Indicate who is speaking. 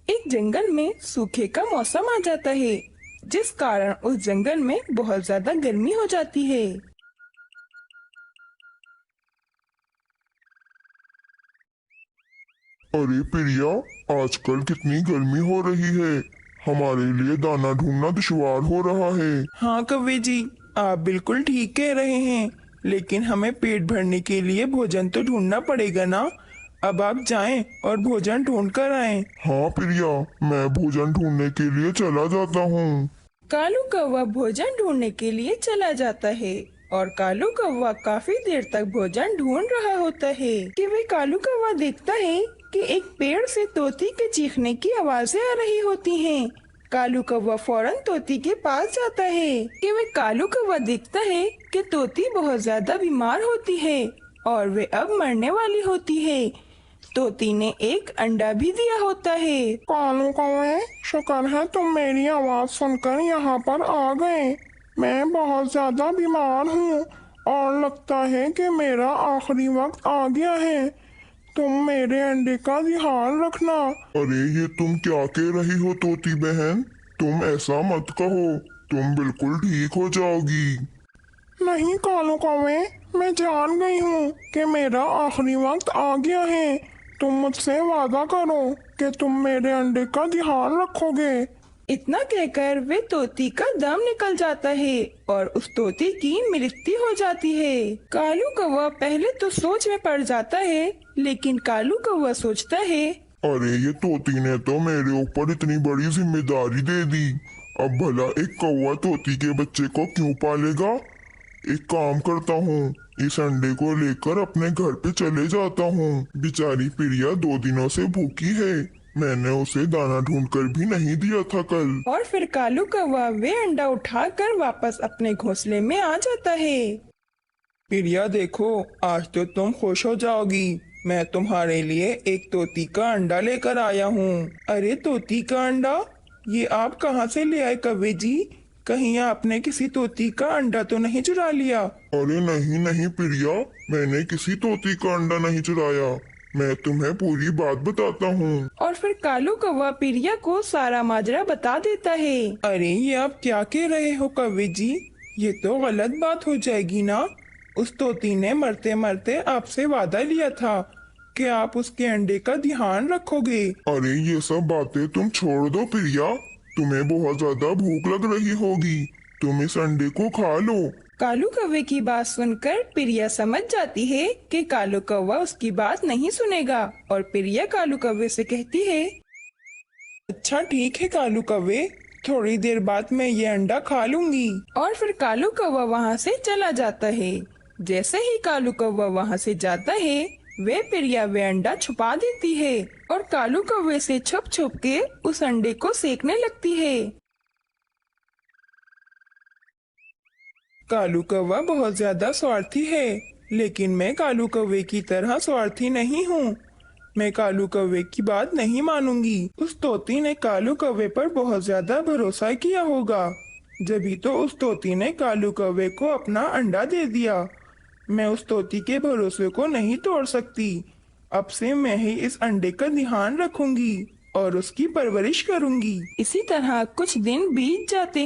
Speaker 1: एक जंगल में सूखे का मौसम आ जाता है, जिस कारण उस जंगल में बहुत ज्यादा गर्मी हो जाती है।
Speaker 2: अरे प्रिया, आजकल कितनी गर्मी हो रही है। हमारे लिए दाना ढूंढना दुश्वार हो रहा है।
Speaker 1: हाँ कौवे जी, आप बिल्कुल ठीक कह रहे हैं, लेकिन हमें पेट भरने के लिए भोजन तो ढूंढना पड़ेगा ना। अब आप जाएं और भोजन ढूंढ कर आएं।
Speaker 2: हाँ प्रिया, मैं भोजन ढूंढने के लिए चला जाता हूँ।
Speaker 1: कालू कौवा भोजन ढूंढने के लिए चला जाता है और कालू कौवा काफी देर तक भोजन ढूंढ रहा होता है कि वे कालू कौवा देखता है कि एक पेड़ से तोती के चीखने की आवाजें आ रही होती हैं। कालू कौवा फौरन तोती के पास जाता है कि वे कालू कौवा देखता है कि तोती बहुत ज्यादा बीमार होती है और वे अब मरने वाली होती है। तोती ने एक अंडा भी दिया होता है।
Speaker 3: कालू कौवे, शुक्र है तुम मेरी आवाज सुनकर यहाँ पर आ गए। मैं बहुत ज्यादा बीमार हूँ और लगता है कि मेरा आखिरी वक्त आ गया है। तुम मेरे अंडे का ध्यान रखना।
Speaker 2: अरे ये तुम क्या कह रही हो तोती बहन? तुम ऐसा मत कहो, तुम बिल्कुल ठीक हो जाओगी।
Speaker 3: नहीं कालू कौवे, मैं जान गई हूँ कि मेरा आखिरी वक्त आ गया है। तुम मुझसे वादा करो कि तुम मेरे अंडे का ध्यान रखोगे।
Speaker 1: इतना कहकर वे तोती का दम निकल जाता है और उस तोती की मृत्यु हो जाती है। कालू कौवा पहले तो सोच में पड़ जाता है, लेकिन कालू कौवा सोचता है,
Speaker 2: अरे ये तोती ने तो मेरे ऊपर इतनी बड़ी जिम्मेदारी दे दी। अब भला एक कौवा तोती के बच्चे को क्यों पालेगा? एक काम करता हूँ, इस अंडे को लेकर अपने घर पे चले जाता हूँ। बेचारी प्रिया 2 दिनों से भूखी है। मैंने उसे दाना ढूंढकर भी नहीं दिया था कल।
Speaker 1: और फिर कालू कौवा वे अंडा उठाकर वापस अपने घोंसले में आ जाता है। प्रिया देखो, आज तो तुम खुश हो जाओगी। मैं तुम्हारे लिए एक तोती का अंडा लेकर आया हूँ। अरे तोती का अंडा, ये आप कहाँ से ले आए कौवे जी? कहीं आपने किसी तोती का अंडा तो नहीं चुरा लिया?
Speaker 2: अरे नहीं नहीं प्रिया, मैंने किसी तोती का अंडा नहीं चुराया। मैं तुम्हें पूरी बात बताता हूँ।
Speaker 1: और फिर कालू कौवा प्रिया को सारा माजरा बता देता है। अरे ये आप क्या कह रहे हो कौवे जी? ये तो गलत बात हो जाएगी ना। उस तोती ने मरते मरते आपसे वादा लिया था कि आप उसके अंडे का ध्यान रखोगे।
Speaker 2: अरे ये सब बातें तुम छोड़ दो प्रिया। तुम्हें बहुत ज्यादा भूख लग रही होगी, तुम इस अंडे को खा लो।
Speaker 1: कालू कौवे की बात सुनकर प्रिया समझ जाती है कि कालू कौवा उसकी बात नहीं सुनेगा और प्रिया कालू कौवे से कहती है, अच्छा ठीक है कालू कौवे, थोड़ी देर बाद मैं ये अंडा खा लूंगी। और फिर कालू कौवा वहाँ से चला जाता है। जैसे ही कालू कौवा वहाँ से जाता है, वे प्रिया वे अंडा छुपा देती है और कालू कौवे से छुप छुप के उस अंडे को सेकने लगती है। कालू कौवा बहुत ज्यादा स्वार्थी है, लेकिन मैं कालू कौवे की तरह स्वार्थी नहीं हूँ। मैं कालू कौवे की बात नहीं मानूंगी। उस तोती ने कालू कौवे पर बहुत ज्यादा भरोसा किया होगा, जभी तो उस तोती ने कालू कौवे को अपना अंडा दे दिया। मैं उस तोती के भरोसे को नहीं तोड़ सकती। अब से मैं ही इस अंडे का ध्यान रखूंगी और उसकी परवरिश करूंगी। इसी तरह कुछ दिन बीत जाते हैं।